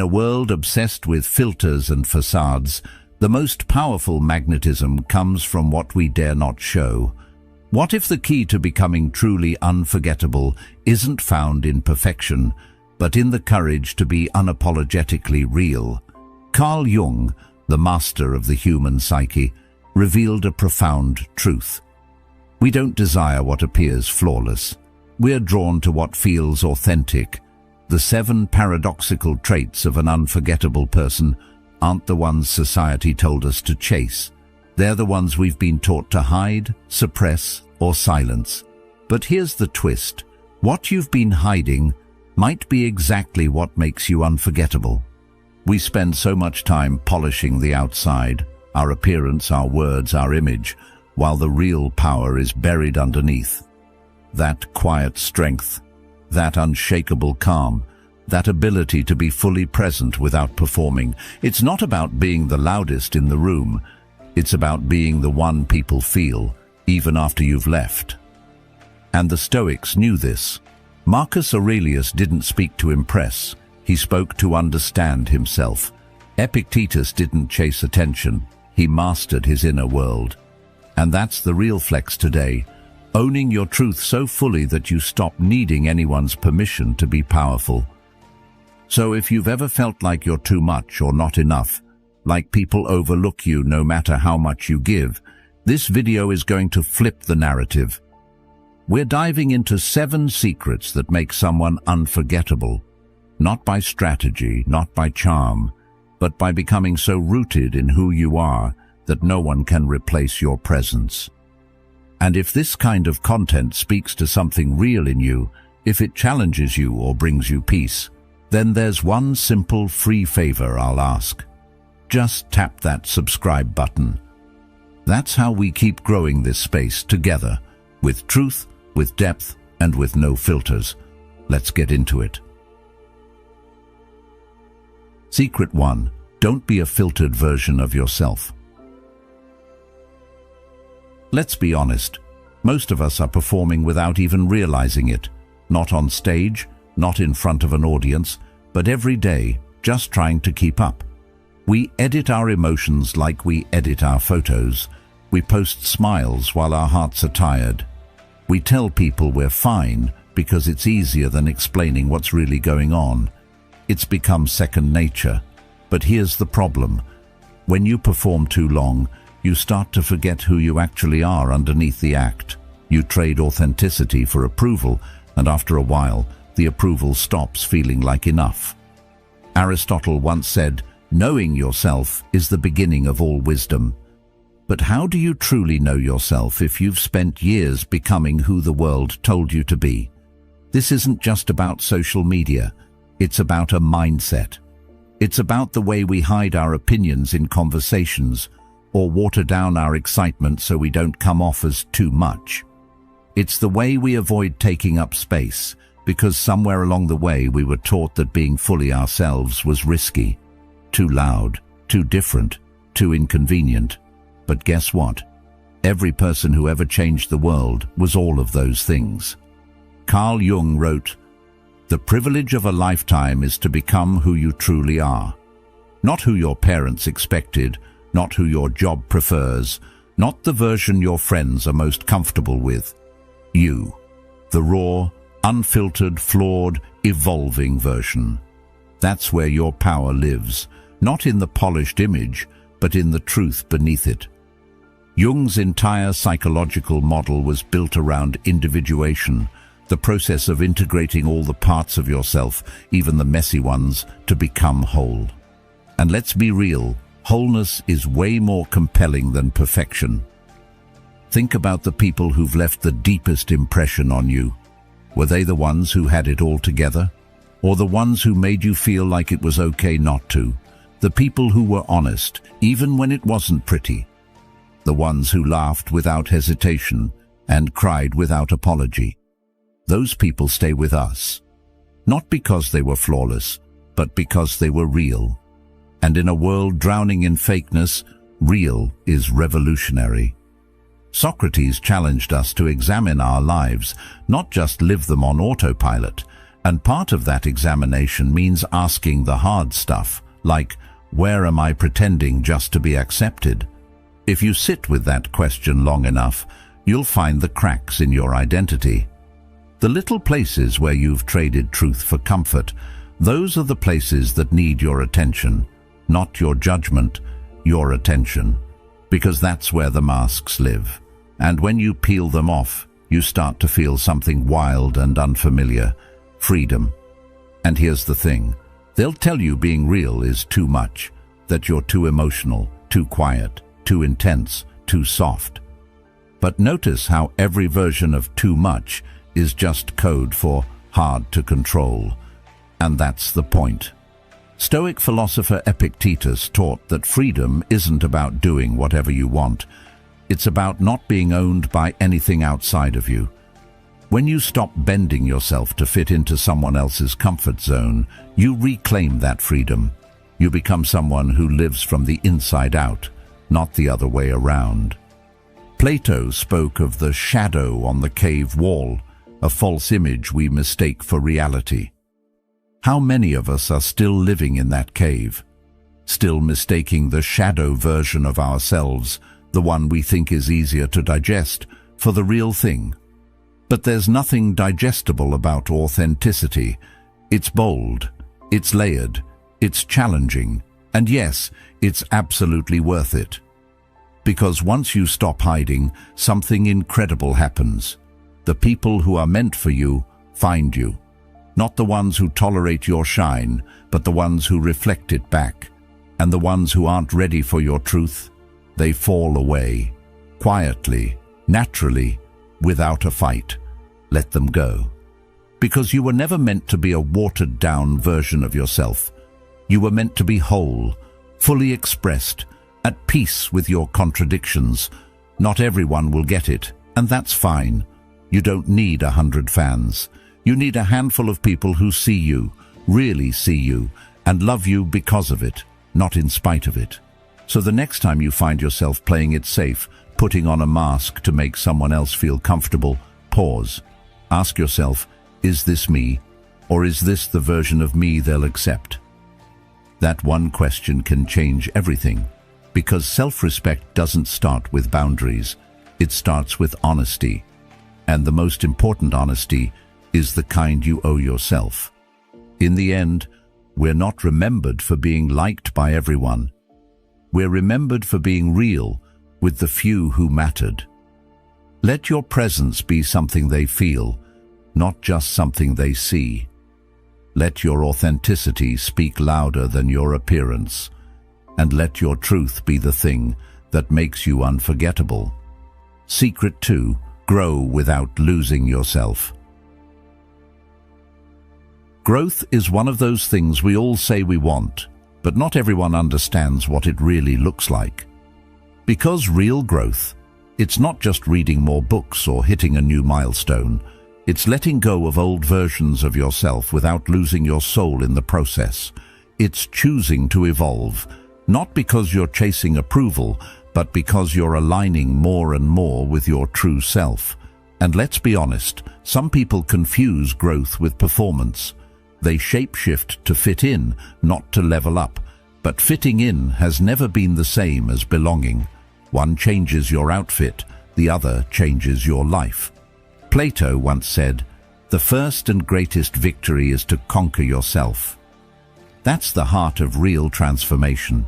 a world obsessed with filters and facades, the most powerful magnetism comes from what we dare not show. What if the key to becoming truly unforgettable isn't found in perfection, but in the courage to be unapologetically real? Carl Jung, the master of the human psyche, revealed a profound truth. We don't desire what appears flawless. We're drawn to what feels authentic. The 7 paradoxical traits of an unforgettable person aren't the ones society told us to chase. They're the ones we've been taught to hide, suppress, or silence. But here's the twist. What you've been hiding might be exactly what makes you unforgettable. We spend so much time polishing the outside, our appearance, our words, our image, while the real power is buried underneath. That quiet strength, that unshakable calm, that ability to be fully present without performing. It's not about being the loudest in the room. It's about being the one people feel, even after you've left. And the Stoics knew this. Marcus Aurelius didn't speak to impress. He spoke to understand himself. Epictetus didn't chase attention. He mastered his inner world. And that's the real flex today. Owning your truth so fully that you stop needing anyone's permission to be powerful. So if you've ever felt like you're too much or not enough, like people overlook you no matter how much you give, this video is going to flip the narrative. We're diving into 7 secrets that make someone unforgettable, not by strategy, not by charm, but by becoming so rooted in who you are that no one can replace your presence. And if this kind of content speaks to something real in you, if it challenges you or brings you peace, then there's one simple free favor I'll ask. Just tap that subscribe button. That's how we keep growing this space together, with truth, with depth, and with no filters. Let's get into it. Secret 1. Don't be a filtered version of yourself. Let's be honest. Most of us are performing without even realizing it. Not on stage, not in front of an audience, but every day, just trying to keep up. We edit our emotions like we edit our photos. We post smiles while our hearts are tired. We tell people we're fine because it's easier than explaining what's really going on. It's become second nature. But here's the problem. When you perform too long, you start to forget who you actually are underneath the act. You trade authenticity for approval, and after a while, the approval stops feeling like enough. Aristotle once said, "Knowing yourself is the beginning of all wisdom." But how do you truly know yourself if you've spent years becoming who the world told you to be? This isn't just about social media. It's about a mindset. It's about the way we hide our opinions in conversations or water down our excitement so we don't come off as too much. It's the way we avoid taking up space because somewhere along the way we were taught that being fully ourselves was risky, too loud, too different, too inconvenient. But guess what? Every person who ever changed the world was all of those things. Carl Jung wrote, "The privilege of a lifetime is to become who you truly are. Not who your parents expected, not who your job prefers, not the version your friends are most comfortable with. You, the raw, unfiltered, flawed, evolving version. That's where your power lives, not in the polished image, but in the truth beneath it." Jung's entire psychological model was built around individuation, the process of integrating all the parts of yourself, even the messy ones, to become whole. And let's be real, wholeness is way more compelling than perfection. Think about the people who've left the deepest impression on you. Were they the ones who had it all together? Or the ones who made you feel like it was okay not to? The people who were honest, even when it wasn't pretty. The ones who laughed without hesitation and cried without apology. Those people stay with us, not because they were flawless, but because they were real. And in a world drowning in fakeness, real is revolutionary. Socrates challenged us to examine our lives, not just live them on autopilot. And part of that examination means asking the hard stuff, like, where am I pretending just to be accepted? If you sit with that question long enough, you'll find the cracks in your identity. The little places where you've traded truth for comfort, those are the places that need your attention, not your judgment, your attention, because that's where the masks live. And when you peel them off, you start to feel something wild and unfamiliar, freedom. And here's the thing, they'll tell you being real is too much, that you're too emotional, too quiet, too intense, too soft. But notice how every version of too much is just code for hard to control. And that's the point. Stoic philosopher Epictetus taught that freedom isn't about doing whatever you want. It's about not being owned by anything outside of you. When you stop bending yourself to fit into someone else's comfort zone, you reclaim that freedom. You become someone who lives from the inside out, not the other way around. Plato spoke of the shadow on the cave wall, a false image we mistake for reality. How many of us are still living in that cave, still mistaking the shadow version of ourselves, the one we think is easier to digest, for the real thing? But there's nothing digestible about authenticity. It's bold, it's layered, it's challenging, and yes, it's absolutely worth it. Because once you stop hiding, something incredible happens. The people who are meant for you find you. Not the ones who tolerate your shine, but the ones who reflect it back. And the ones who aren't ready for your truth, they fall away. Quietly, naturally, without a fight. Let them go. Because you were never meant to be a watered-down version of yourself. You were meant to be whole, fully expressed, at peace with your contradictions. Not everyone will get it, and that's fine. You don't need 100 fans. You need a handful of people who see you, really see you, and love you because of it, not in spite of it. So the next time you find yourself playing it safe, putting on a mask to make someone else feel comfortable, pause. Ask yourself, is this me, or is this the version of me they'll accept? That one question can change everything, because self-respect doesn't start with boundaries. It starts with honesty. And the most important honesty is the kind you owe yourself. In the end, we're not remembered for being liked by everyone. We're remembered for being real with the few who mattered. Let your presence be something they feel, not just something they see. Let your authenticity speak louder than your appearance, and let your truth be the thing that makes you unforgettable. Secret 2: grow without losing yourself. Growth is one of those things we all say we want, but not everyone understands what it really looks like. Because real growth, it's not just reading more books or hitting a new milestone. It's letting go of old versions of yourself without losing your soul in the process. It's choosing to evolve, not because you're chasing approval, but because you're aligning more and more with your true self. And let's be honest, some people confuse growth with performance. They shapeshift to fit in, not to level up. But fitting in has never been the same as belonging. One changes your outfit, the other changes your life. Plato once said, "The first and greatest victory is to conquer yourself." That's the heart of real transformation.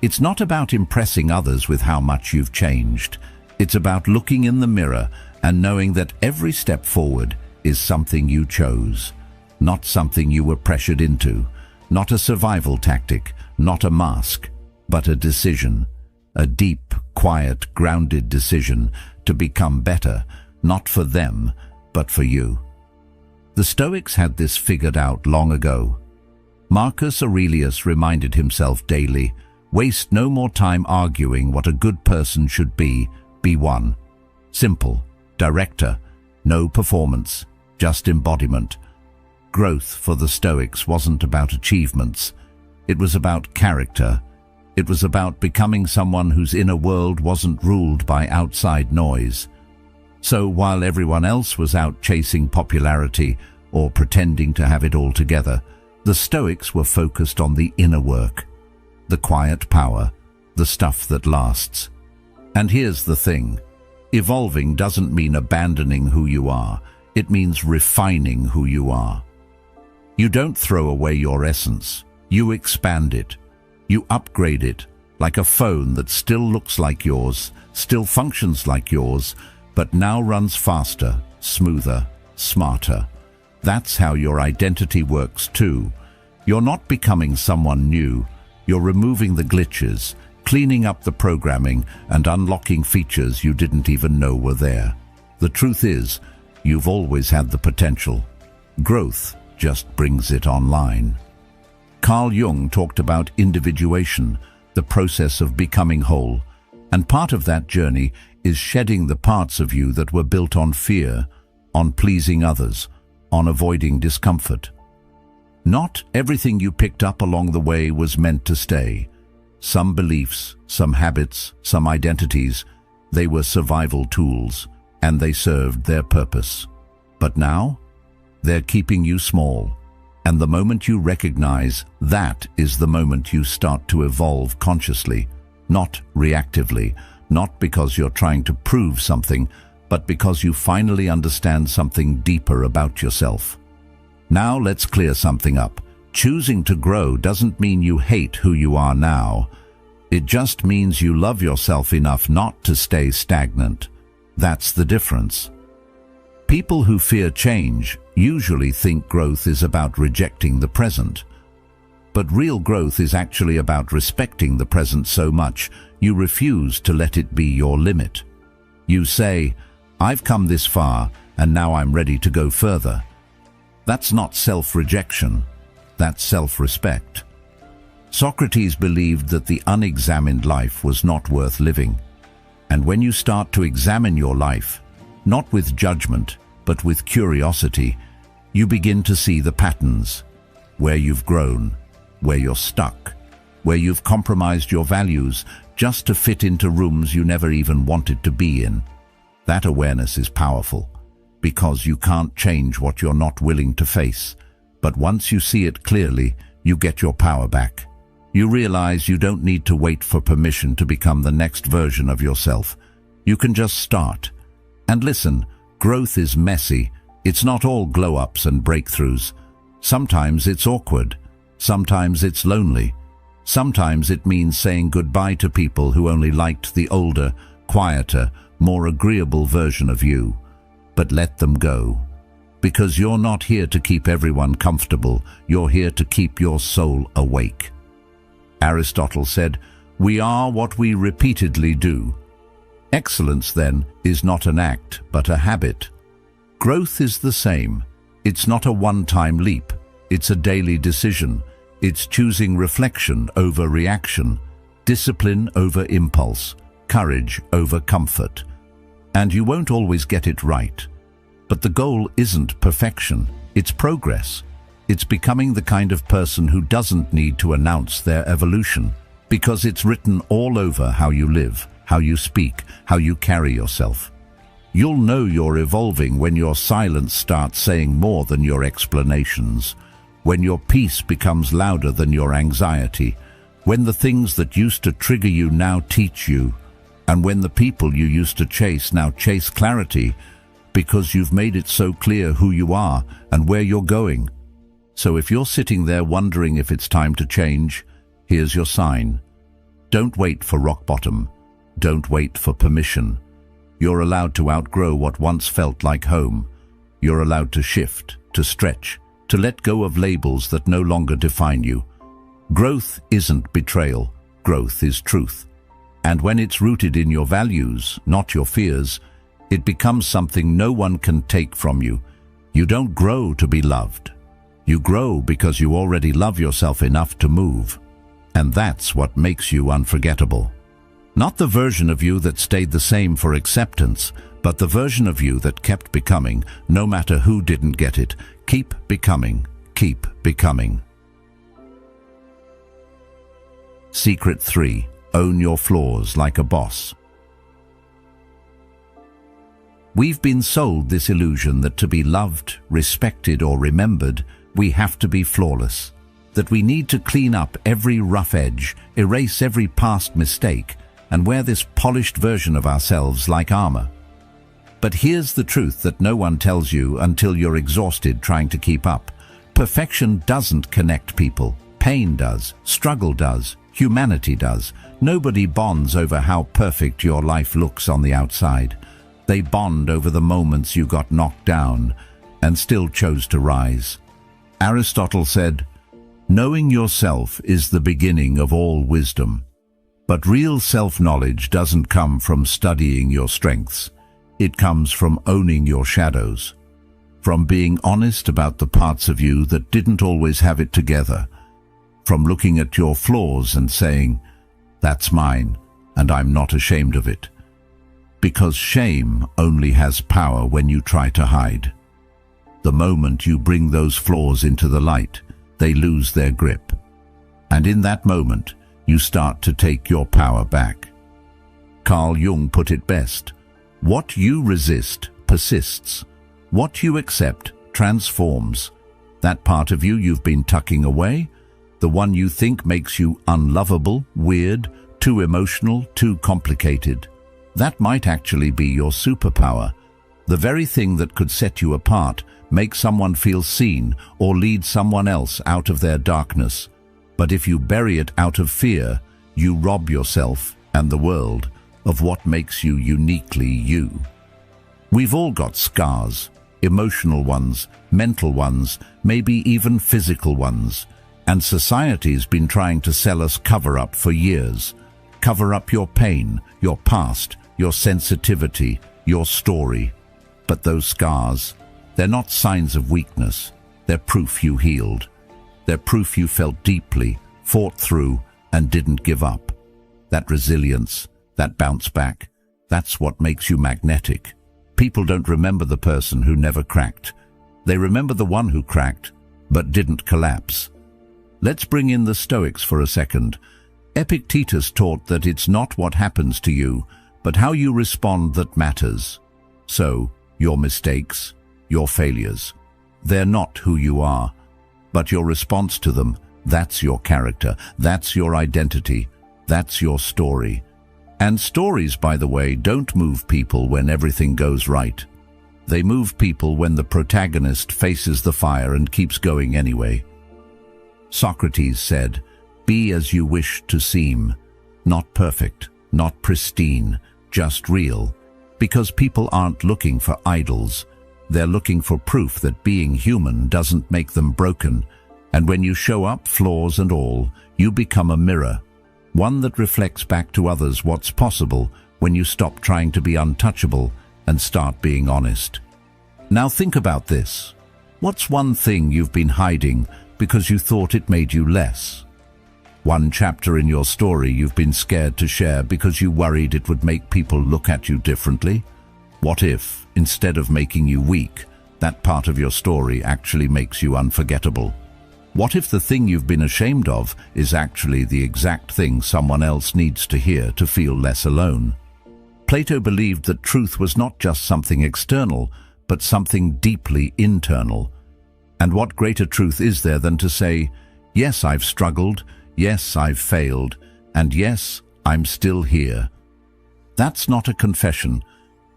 It's not about impressing others with how much you've changed. It's about looking in the mirror and knowing that every step forward is something you chose, not something you were pressured into, not a survival tactic, not a mask, but a decision, a deep, quiet, grounded decision to become better, not for them, but for you. The Stoics had this figured out long ago. Marcus Aurelius reminded himself daily, waste no more time arguing what a good person should be one. Simple, director, no performance, just embodiment. Growth for the Stoics wasn't about achievements. It was about character. It was about becoming someone whose inner world wasn't ruled by outside noise. So while everyone else was out chasing popularity, or pretending to have it all together. The Stoics were focused on the inner work, the quiet power, the stuff that lasts. And here's the thing. Evolving doesn't mean abandoning who you are. It means refining who you are. You don't throw away your essence. You expand it. You upgrade it, like a phone that still looks like yours, still functions like yours, but now runs faster, smoother, smarter. That's how your identity works too. You're not becoming someone new. You're removing the glitches, cleaning up the programming, and unlocking features you didn't even know were there. The truth is, you've always had the potential. Growth just brings it online. Carl Jung talked about individuation, the process of becoming whole, and part of that journey is shedding the parts of you that were built on fear, on pleasing others, on avoiding discomfort. Not everything you picked up along the way was meant to stay. Some beliefs, some habits, some identities, they were survival tools, and they served their purpose. But now, they're keeping you small, and the moment you recognize that is the moment you start to evolve consciously, not reactively, not because you're trying to prove something, but because you finally understand something deeper about yourself. Now let's clear something up. Choosing to grow doesn't mean you hate who you are now. It just means you love yourself enough not to stay stagnant. That's the difference. People who fear change usually think growth is about rejecting the present. But real growth is actually about respecting the present so much you refuse to let it be your limit. You say, "I've come this far, and now I'm ready to go further." That's not self-rejection. That's self-respect. Socrates believed that the unexamined life was not worth living. And when you start to examine your life, not with judgment, but with curiosity, you begin to see the patterns, where you've grown, where you're stuck, where you've compromised your values just to fit into rooms you never even wanted to be in. That awareness is powerful, because you can't change what you're not willing to face. But once you see it clearly, you get your power back. You realize you don't need to wait for permission to become the next version of yourself. You can just start. And listen, growth is messy. It's not all glow-ups and breakthroughs. Sometimes it's awkward. Sometimes it's lonely. Sometimes it means saying goodbye to people who only liked the older, quieter, more agreeable version of you. But let them go. Because you're not here to keep everyone comfortable. You're here to keep your soul awake. Aristotle said, "We are what we repeatedly do." Excellence, then, is not an act, but a habit. Growth is the same. It's not a one-time leap. It's a daily decision. It's choosing reflection over reaction, discipline over impulse, courage over comfort. And you won't always get it right. But the goal isn't perfection. It's progress. It's becoming the kind of person who doesn't need to announce their evolution, because it's written all over how you live, how you speak, how you carry yourself. You'll know you're evolving when your silence starts saying more than your explanations, when your peace becomes louder than your anxiety, when the things that used to trigger you now teach you, and when the people you used to chase now chase clarity, because you've made it so clear who you are and where you're going. So if you're sitting there wondering if it's time to change, here's your sign. Don't wait for rock bottom. Don't wait for permission. You're allowed to outgrow what once felt like home. You're allowed to shift, to stretch, to let go of labels that no longer define you. Growth isn't betrayal. Growth is truth. And when it's rooted in your values, not your fears, it becomes something no one can take from you. You don't grow to be loved. You grow because you already love yourself enough to move. And that's what makes you unforgettable. Not the version of you that stayed the same for acceptance, but the version of you that kept becoming, no matter who didn't get it. Keep becoming. Keep becoming. Secret 3. Own your flaws like a boss. We've been sold this illusion that to be loved, respected, or remembered, we have to be flawless. That we need to clean up every rough edge, erase every past mistake, and wear this polished version of ourselves like armor. But here's the truth that no one tells you until you're exhausted trying to keep up. Perfection doesn't connect people. Pain does, struggle does, humanity does. Nobody bonds over how perfect your life looks on the outside. They bond over the moments you got knocked down and still chose to rise. Aristotle said, "Knowing yourself is the beginning of all wisdom." But real self-knowledge doesn't come from studying your strengths. It comes from owning your shadows, from being honest about the parts of you that didn't always have it together, from looking at your flaws and saying, "That's mine, and I'm not ashamed of it." Because shame only has power when you try to hide. The moment you bring those flaws into the light, they lose their grip. And in that moment, you start to take your power back. Carl Jung put it best: what you resist persists. What you accept transforms. That part of you you've been tucking away, the one you think makes you unlovable, weird, too emotional, too complicated, that might actually be your superpower. The very thing that could set you apart, make someone feel seen, or lead someone else out of their darkness. But if you bury it out of fear, you rob yourself and the world of what makes you uniquely you. We've all got scars, emotional ones, mental ones, maybe even physical ones. And society's been trying to sell us cover-up for years. Cover up your pain, your past, your sensitivity, your story. But those scars, they're not signs of weakness. They're proof you healed. They're proof you felt deeply, fought through, and didn't give up. That resilience, that bounce back, that's what makes you magnetic. People don't remember the person who never cracked. They remember the one who cracked, but didn't collapse. Let's bring in the Stoics for a second. Epictetus taught that it's not what happens to you, but how you respond that matters. So, your mistakes, your failures, they're not who you are, but your response to them, that's your character, that's your identity, that's your story. And stories, by the way, don't move people when everything goes right. They move people when the protagonist faces the fire and keeps going anyway. Socrates said, "Be as you wish to seem, not perfect, not pristine, just real," because people aren't looking for idols. They're looking for proof that being human doesn't make them broken. And when you show up, flaws and all, you become a mirror, one that reflects back to others what's possible when you stop trying to be untouchable and start being honest. Now think about this. What's one thing you've been hiding because you thought it made you less? One chapter in your story you've been scared to share because you worried it would make people look at you differently? What if, instead of making you weak, that part of your story actually makes you unforgettable? What if the thing you've been ashamed of is actually the exact thing someone else needs to hear to feel less alone? Plato believed that truth was not just something external, but something deeply internal. And what greater truth is there than to say, yes, I've struggled, yes, I've failed, and yes, I'm still here. That's not a confession,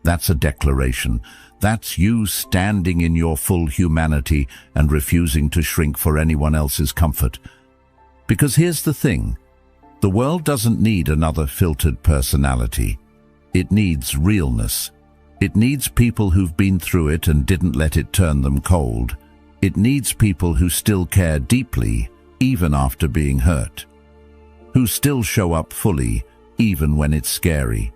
that's a declaration. That's you standing in your full humanity and refusing to shrink for anyone else's comfort. Because here's the thing, the world doesn't need another filtered personality. It needs realness. It needs people who've been through it and didn't let it turn them cold. It needs people who still care deeply, even after being hurt. Who still show up fully, even when it's scary.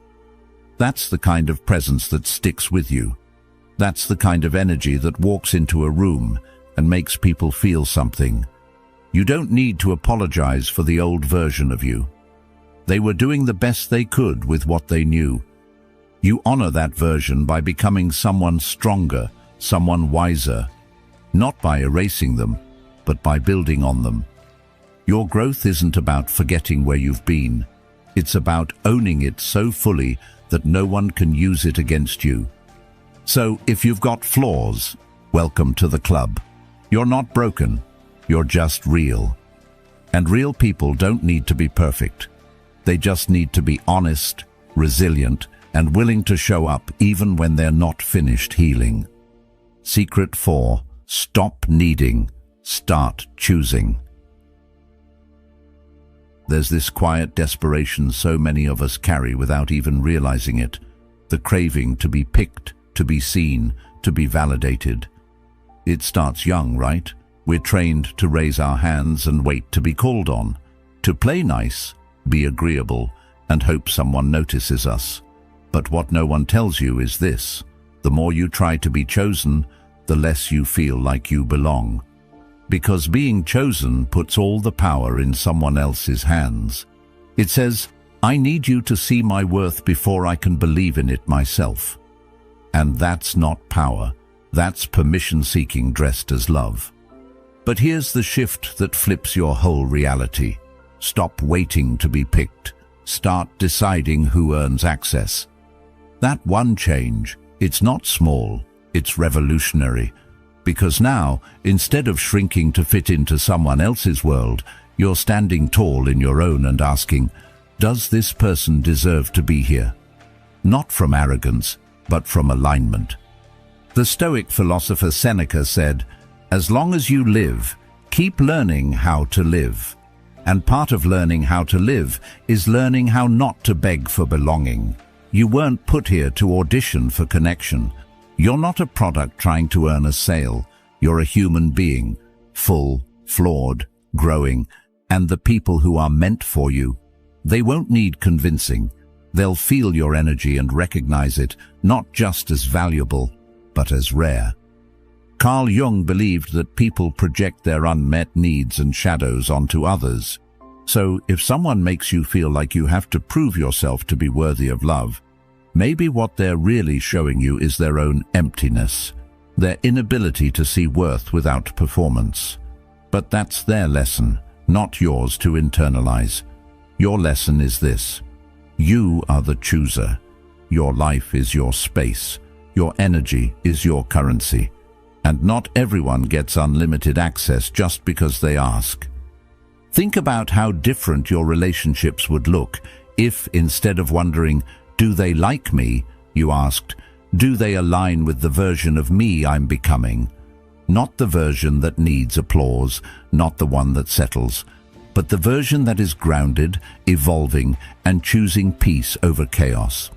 That's the kind of presence that sticks with you. That's the kind of energy that walks into a room and makes people feel something. You don't need to apologize for the old version of you. They were doing the best they could with what they knew. You honor that version by becoming someone stronger, someone wiser, not by erasing them, but by building on them. Your growth isn't about forgetting where you've been. It's about owning it so fully that no one can use it against you. So if you've got flaws, welcome to the club. You're not broken, you're just real. And real people don't need to be perfect. They just need to be honest, resilient, and willing to show up even when they're not finished healing. Secret 4. Stop needing. Start choosing. There's this quiet desperation so many of us carry without even realizing it. The craving to be picked, to be seen, to be validated. It starts young, right? We're trained to raise our hands and wait to be called on. To play nice, be agreeable, and hope someone notices us. But what no one tells you is this: the more you try to be chosen, the less you feel like you belong. Because being chosen puts all the power in someone else's hands. It says, I need you to see my worth before I can believe in it myself. And that's not power. That's permission-seeking dressed as love. But here's the shift that flips your whole reality. Stop waiting to be picked. Start deciding who earns access. That one change, it's not small, it's revolutionary. Because now, instead of shrinking to fit into someone else's world, you're standing tall in your own and asking, does this person deserve to be here? Not from arrogance, but from alignment. The Stoic philosopher Seneca said, as long as you live, keep learning how to live. And part of learning how to live is learning how not to beg for belonging. You weren't put here to audition for connection. You're not a product trying to earn a sale. You're a human being, full, flawed, growing, and the people who are meant for you, they won't need convincing. They'll feel your energy and recognize it, not just as valuable, but as rare. Carl Jung believed that people project their unmet needs and shadows onto others. So if someone makes you feel like you have to prove yourself to be worthy of love, maybe what they're really showing you is their own emptiness, their inability to see worth without performance. But that's their lesson, not yours to internalize. Your lesson is this: you are the chooser. Your life is your space. Your energy is your currency. And not everyone gets unlimited access just because they ask. Think about how different your relationships would look if, instead of wondering, do they like me, you asked, do they align with the version of me I'm becoming? Not the version that needs applause, not the one that settles, but the version that is grounded, evolving, and choosing peace over chaos.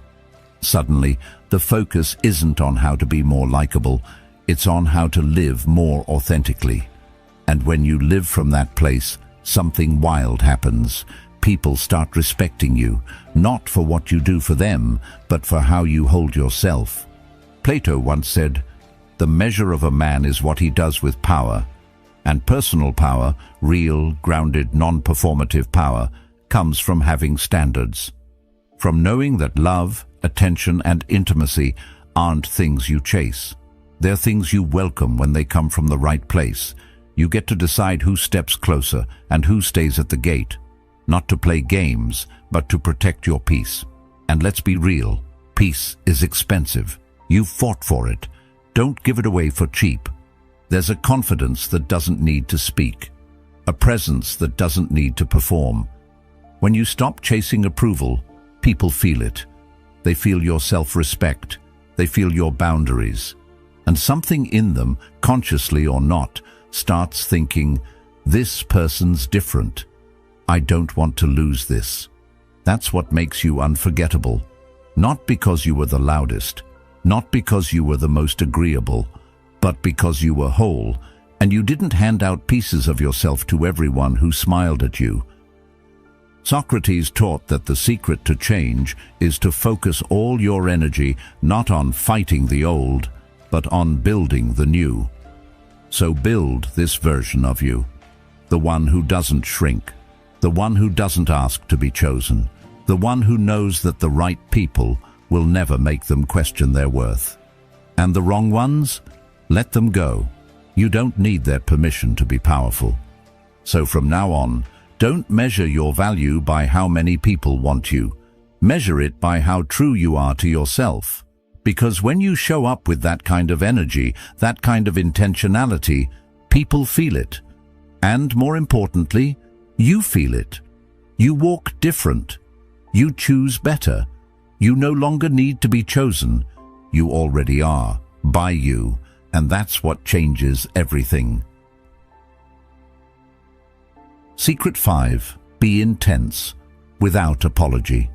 Suddenly, the focus isn't on how to be more likable, it's on how to live more authentically. And when you live from that place, something wild happens. People start respecting you, not for what you do for them, but for how you hold yourself. Plato once said, the measure of a man is what he does with power. And personal power, real, grounded, non-performative power, comes from having standards. From knowing that love, attention, and intimacy aren't things you chase. They're things you welcome when they come from the right place. You get to decide who steps closer and who stays at the gate. Not to play games, but to protect your peace. And let's be real, peace is expensive. You've fought for it. Don't give it away for cheap. There's a confidence that doesn't need to speak. A presence that doesn't need to perform. When you stop chasing approval, people feel it. They feel your self-respect. They feel your boundaries. And something in them, consciously or not, starts thinking, this person's different. I don't want to lose this. That's what makes you unforgettable. Not because you were the loudest, not because you were the most agreeable, but because you were whole, and you didn't hand out pieces of yourself to everyone who smiled at you. Socrates taught that the secret to change is to focus all your energy not on fighting the old, but on building the new. So build this version of you, the one who doesn't shrink, the one who doesn't ask to be chosen, the one who knows that the right people will never make them question their worth. And the wrong ones? Let them go. You don't need their permission to be powerful. So from now on, don't measure your value by how many people want you. Measure it by how true you are to yourself. Because when you show up with that kind of energy, that kind of intentionality, people feel it. And more importantly, you feel it. You walk different. You choose better. You no longer need to be chosen. You already are, by you, and that's what changes everything. Secret 5. Be intense, without apology.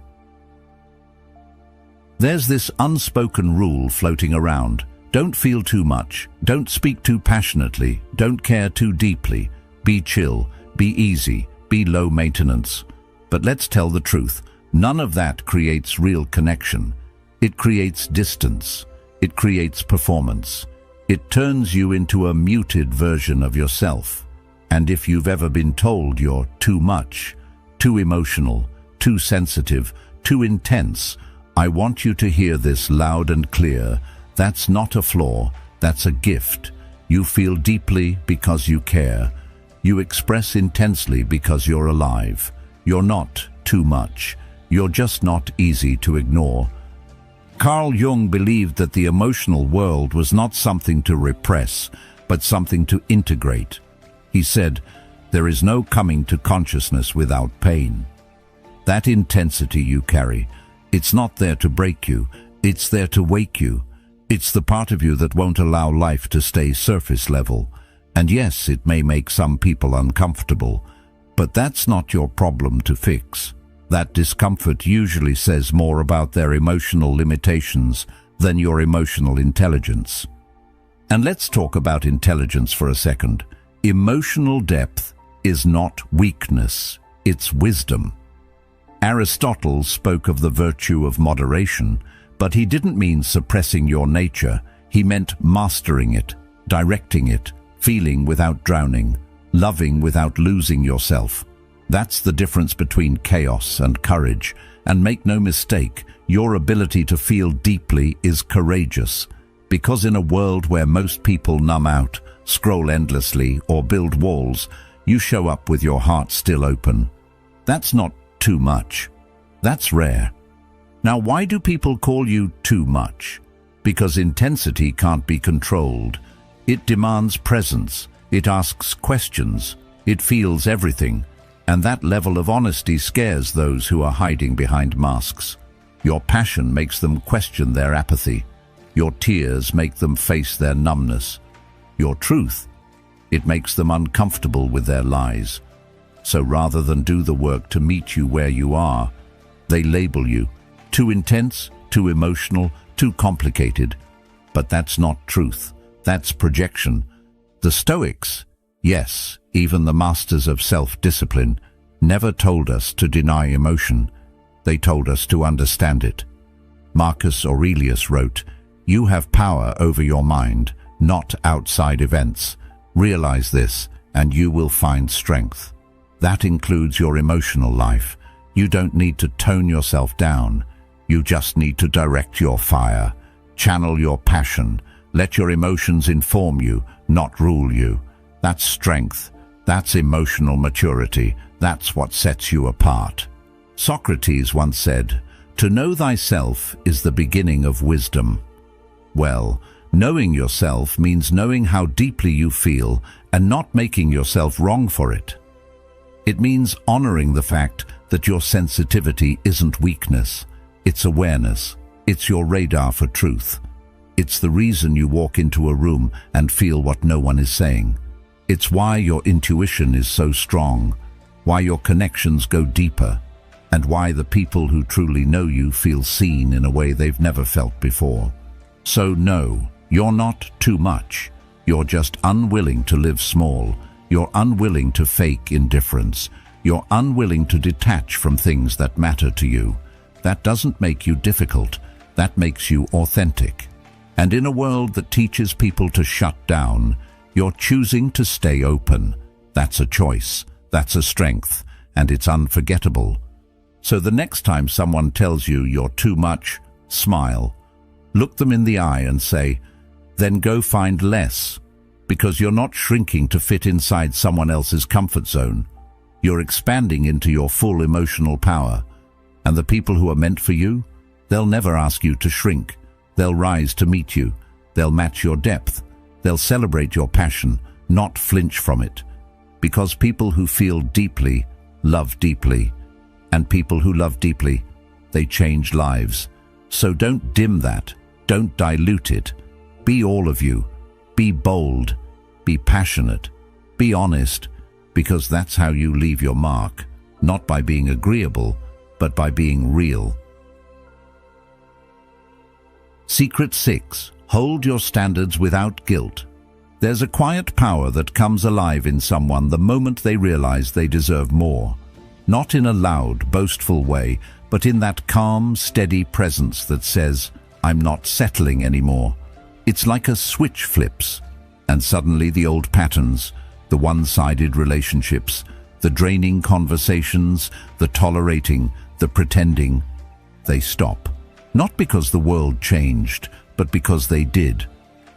There's this unspoken rule floating around. Don't feel too much. Don't speak too passionately. Don't care too deeply. Be chill. Be easy. Be low maintenance. But let's tell the truth. None of that creates real connection. It creates distance. It creates performance. It turns you into a muted version of yourself. And if you've ever been told you're too much, too emotional, too sensitive, too intense, I want you to hear this loud and clear. That's not a flaw, that's a gift. You feel deeply because you care. You express intensely because you're alive. You're not too much. You're just not easy to ignore. Carl Jung believed that the emotional world was not something to repress, but something to integrate. He said, "There is no coming to consciousness without pain." That intensity you carry, it's not there to break you, it's there to wake you. It's the part of you that won't allow life to stay surface level. And yes, it may make some people uncomfortable, but that's not your problem to fix. That discomfort usually says more about their emotional limitations than your emotional intelligence. And let's talk about intelligence for a second. Emotional depth is not weakness, it's wisdom. Aristotle spoke of the virtue of moderation, but he didn't mean suppressing your nature. He meant mastering it, directing it, feeling without drowning, loving without losing yourself. That's the difference between chaos and courage. And make no mistake, your ability to feel deeply is courageous. Because in a world where most people numb out, scroll endlessly, or build walls, you show up with your heart still open. That's not too much. That's rare. Now, why do people call you too much? Because intensity can't be controlled. It demands presence. It asks questions. It feels everything. And that level of honesty scares those who are hiding behind masks. Your passion makes them question their apathy. Your tears make them face their numbness. Your truth, it makes them uncomfortable with their lies. So rather than do the work to meet you where you are, they label you too intense, too emotional, too complicated. But that's not truth. That's projection. The Stoics, yes, even the masters of self-discipline, never told us to deny emotion. They told us to understand it. Marcus Aurelius wrote, "You have power over your mind, not outside events. Realize this, and you will find strength." That includes your emotional life. You don't need to tone yourself down. You just need to direct your fire. Channel your passion. Let your emotions inform you, not rule you. That's strength. That's emotional maturity. That's what sets you apart. Socrates once said, "To know thyself is the beginning of wisdom." Well, knowing yourself means knowing how deeply you feel and not making yourself wrong for it. It means honoring the fact that your sensitivity isn't weakness. It's awareness. It's your radar for truth. It's the reason you walk into a room and feel what no one is saying. It's why your intuition is so strong, why your connections go deeper, and why the people who truly know you feel seen in a way they've never felt before. So no, you're not too much. You're just unwilling to live small. You're unwilling to fake indifference. You're unwilling to detach from things that matter to you. That doesn't make you difficult. That makes you authentic. And in a world that teaches people to shut down, you're choosing to stay open. That's a choice. That's a strength. And it's unforgettable. So the next time someone tells you you're too much, smile. Look them in the eye and say, "Then go find less." Because you're not shrinking to fit inside someone else's comfort zone. You're expanding into your full emotional power. And the people who are meant for you, they'll never ask you to shrink. They'll rise to meet you. They'll match your depth. They'll celebrate your passion, not flinch from it. Because people who feel deeply love deeply, and people who love deeply, they change lives. So don't dim that. Don't dilute it. Be all of you. Be bold. Be passionate. Be honest, because that's how you leave your mark, not by being agreeable, but by being real. Secret 6. Hold your standards without guilt. There's a quiet power that comes alive in someone the moment they realize they deserve more. Not in a loud, boastful way, but in that calm, steady presence that says, I'm not settling anymore. It's like a switch flips, and suddenly the old patterns, the one-sided relationships, the draining conversations, the tolerating, the pretending, they stop. Not because the world changed, but because they did.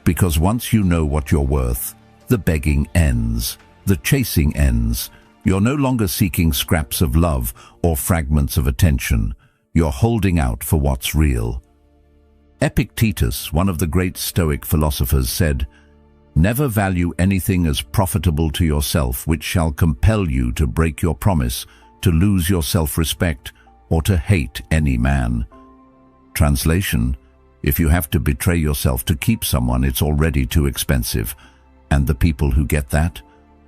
Because once you know what you're worth, the begging ends, the chasing ends. You're no longer seeking scraps of love or fragments of attention. You're holding out for what's real. Epictetus, one of the great Stoic philosophers, said, "Never value anything as profitable to yourself which shall compel you to break your promise, to lose your self-respect, or to hate any man." Translation: if you have to betray yourself to keep someone, it's already too expensive. And the people who get that,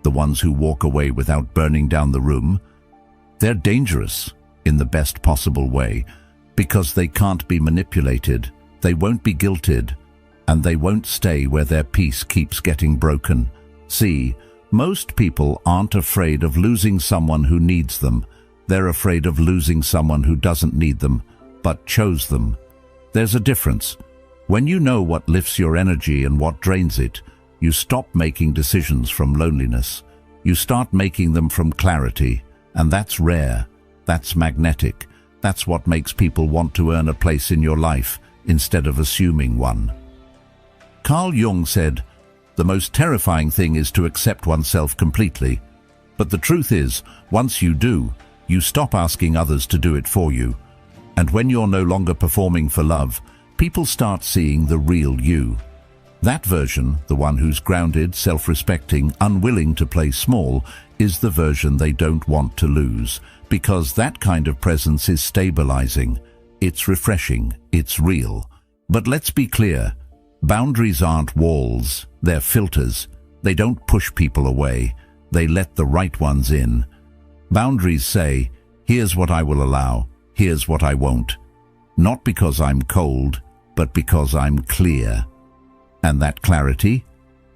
the ones who walk away without burning down the room, they're dangerous in the best possible way, because they can't be manipulated, they won't be guilted, and they won't stay where their peace keeps getting broken. See, most people aren't afraid of losing someone who needs them. They're afraid of losing someone who doesn't need them, but chose them. There's a difference. When you know what lifts your energy and what drains it, you stop making decisions from loneliness. You start making them from clarity, and that's rare. That's magnetic. That's what makes people want to earn a place in your life instead of assuming one. Carl Jung said, "The most terrifying thing is to accept oneself completely. But the truth is, once you do, you stop asking others to do it for you. And when you're no longer performing for love, people start seeing the real you. That version, the one who's grounded, self-respecting, unwilling to play small, is the version they don't want to lose, because that kind of presence is stabilizing. It's refreshing. It's real. But let's be clear. Boundaries aren't walls. They're filters. They don't push people away. They let the right ones in. Boundaries say, here's what I will allow. Here's what I won't. Not because I'm cold, but because I'm clear. And that clarity,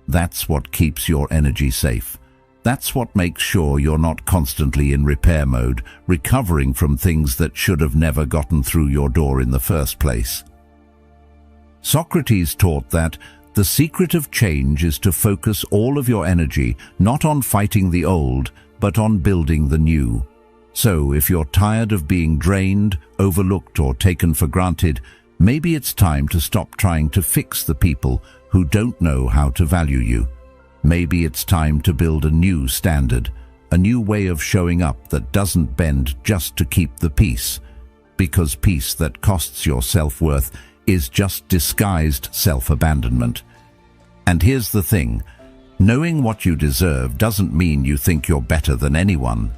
that's what keeps your energy safe. That's what makes sure you're not constantly in repair mode, recovering from things that should have never gotten through your door in the first place. Socrates taught that the secret of change is to focus all of your energy not on fighting the old, but on building the new. So if you're tired of being drained, overlooked, or taken for granted, maybe it's time to stop trying to fix the people who don't know how to value you. Maybe it's time to build a new standard, a new way of showing up that doesn't bend just to keep the peace. Because peace that costs your self-worth is just disguised self-abandonment. And here's the thing, knowing what you deserve doesn't mean you think you're better than anyone.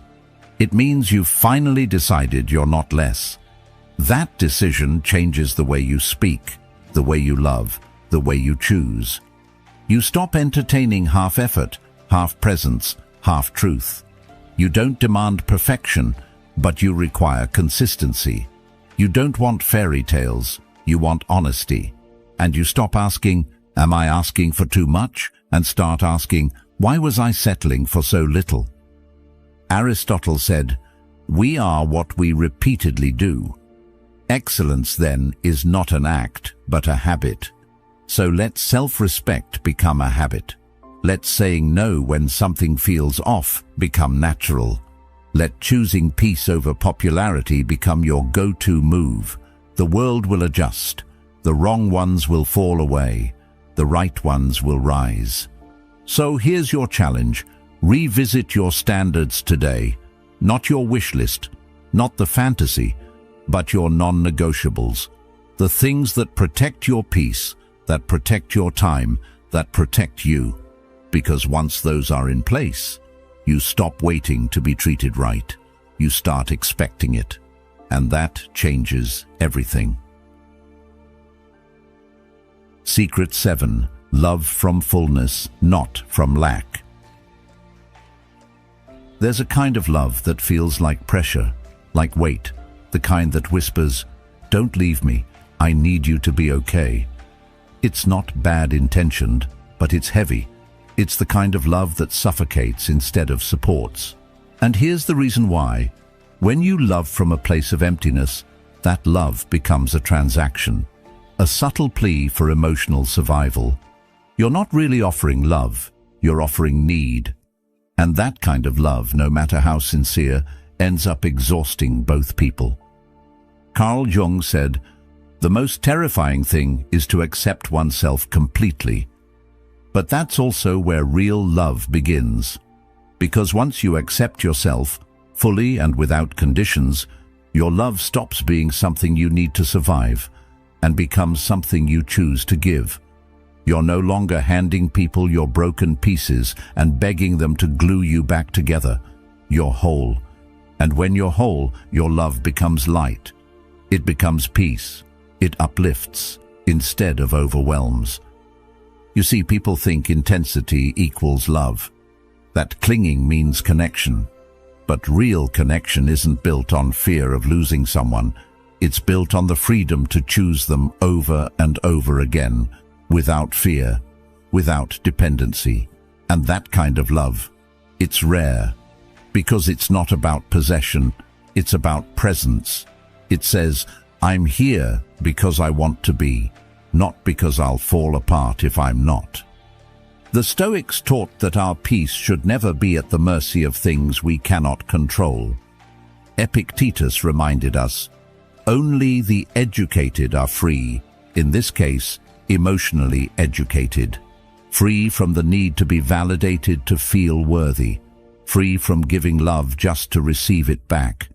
It means you've finally decided you're not less. That decision changes the way you speak, the way you love, the way you choose. You stop entertaining half effort, half presence, half truth. You don't demand perfection, but you require consistency. You don't want fairy tales, you want honesty. And you stop asking, am I asking for too much? And start asking, why was I settling for so little? Aristotle said, we are what we repeatedly do. Excellence, then, is not an act, but a habit. So let self-respect become a habit. Let saying no when something feels off become natural. Let choosing peace over popularity become your go-to move. The world will adjust. The wrong ones will fall away. The right ones will rise. So here's your challenge. Revisit your standards today. Not your wish list, not the fantasy, but your non-negotiables. The things that protect your peace, that protect your time, that protect you. Because once those are in place, you stop waiting to be treated right. You start expecting it. And that changes everything. Secret 7. Love from fullness, not from lack. There's a kind of love that feels like pressure, like weight, the kind that whispers, "Don't leave me, I need you to be okay." It's not bad intentioned, but it's heavy. It's the kind of love that suffocates instead of supports. And here's the reason why. When you love from a place of emptiness, that love becomes a transaction, a subtle plea for emotional survival. You're not really offering love, you're offering need. And that kind of love, no matter how sincere, ends up exhausting both people. Carl Jung said, "The most terrifying thing is to accept oneself completely." But that's also where real love begins. Because once you accept yourself, fully and without conditions, your love stops being something you need to survive and becomes something you choose to give. You're no longer handing people your broken pieces and begging them to glue you back together. You're whole. And when you're whole, your love becomes light. It becomes peace. It uplifts instead of overwhelms. You see, people think intensity equals love, that clinging means connection. But real connection isn't built on fear of losing someone. It's built on the freedom to choose them over and over again, without fear, without dependency. And that kind of love, it's rare, because it's not about possession, it's about presence. It says, "I'm here because I want to be, not because I'll fall apart if I'm not." The Stoics taught that our peace should never be at the mercy of things we cannot control. Epictetus reminded us, "Only the educated are free," in this case, emotionally educated, free from the need to be validated to feel worthy, free from giving love just to receive it back.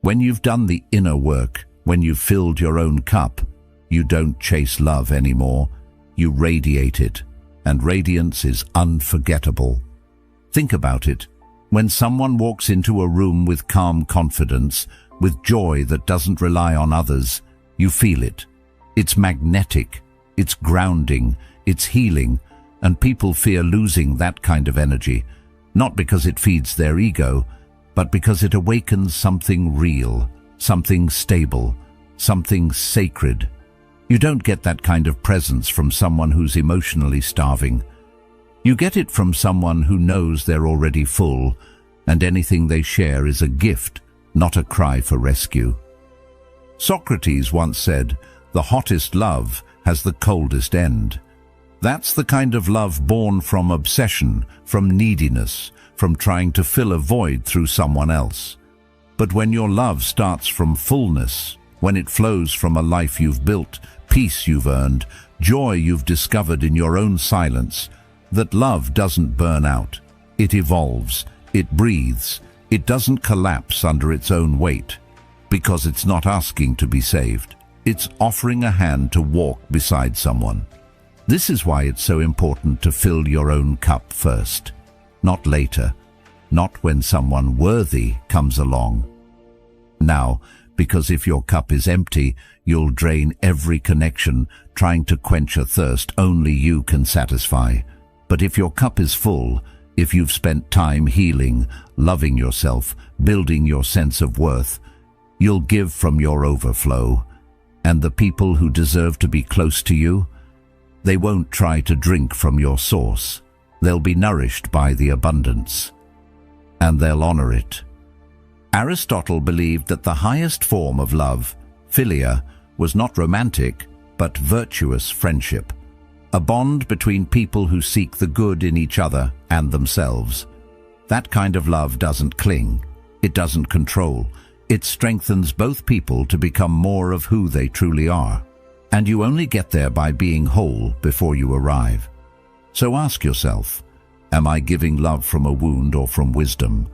When you've done the inner work, when you've filled your own cup, you don't chase love anymore, you radiate it. And radiance is unforgettable. Think about it. When someone walks into a room with calm confidence, with joy that doesn't rely on others, you feel it. It's magnetic, it's grounding, it's healing, and people fear losing that kind of energy, not because it feeds their ego, but because it awakens something real, something stable, something sacred. You don't get that kind of presence from someone who's emotionally starving. You get it from someone who knows they're already full, and anything they share is a gift, not a cry for rescue. Socrates once said, "The hottest love has the coldest end." That's the kind of love born from obsession, from neediness, from trying to fill a void through someone else. But when your love starts from fullness, when it flows from a life you've built, peace you've earned, joy you've discovered in your own silence, that love doesn't burn out. It evolves, it breathes, it doesn't collapse under its own weight, because it's not asking to be saved. It's offering a hand to walk beside someone. This is why it's so important to fill your own cup first, not later, not when someone worthy comes along. Now, because if your cup is empty, you'll drain every connection, trying to quench a thirst only you can satisfy. But if your cup is full, if you've spent time healing, loving yourself, building your sense of worth, you'll give from your overflow. And the people who deserve to be close to you, they won't try to drink from your source. They'll be nourished by the abundance. And they'll honor it. Aristotle believed that the highest form of love, philia, was not romantic, but virtuous friendship, a bond between people who seek the good in each other and themselves. That kind of love doesn't cling, it doesn't control, it strengthens both people to become more of who they truly are. And you only get there by being whole before you arrive. So ask yourself, am I giving love from a wound or from wisdom?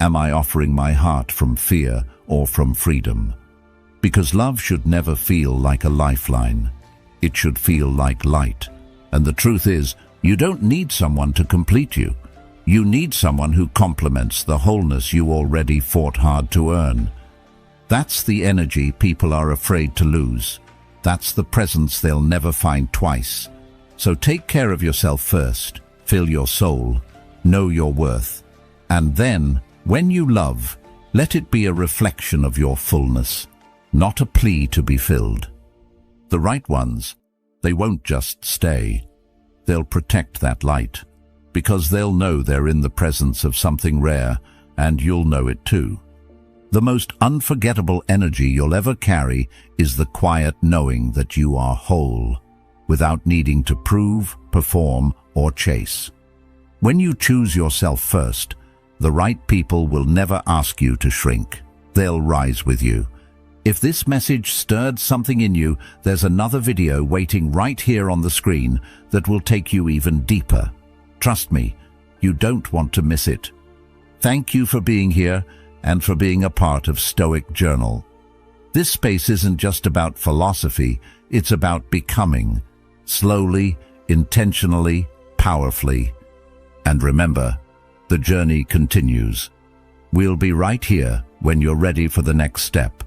Am I offering my heart from fear or from freedom? Because love should never feel like a lifeline. It should feel like light. And the truth is, you don't need someone to complete you. You need someone who complements the wholeness you already fought hard to earn. That's the energy people are afraid to lose. That's the presence they'll never find twice. So take care of yourself first. Fill your soul. Know your worth. And then, when you love, let it be a reflection of your fullness, not a plea to be filled. The right ones, they won't just stay. They'll protect that light, because they'll know they're in the presence of something rare, and you'll know it too. The most unforgettable energy you'll ever carry is the quiet knowing that you are whole, without needing to prove, perform, or chase. When you choose yourself first, the right people will never ask you to shrink. They'll rise with you. If this message stirred something in you, there's another video waiting right here on the screen that will take you even deeper. Trust me, you don't want to miss it. Thank you for being here and for being a part of Stoic Journal. This space isn't just about philosophy, it's about becoming. Slowly, intentionally, powerfully. And remember, the journey continues. We'll be right here when you're ready for the next step.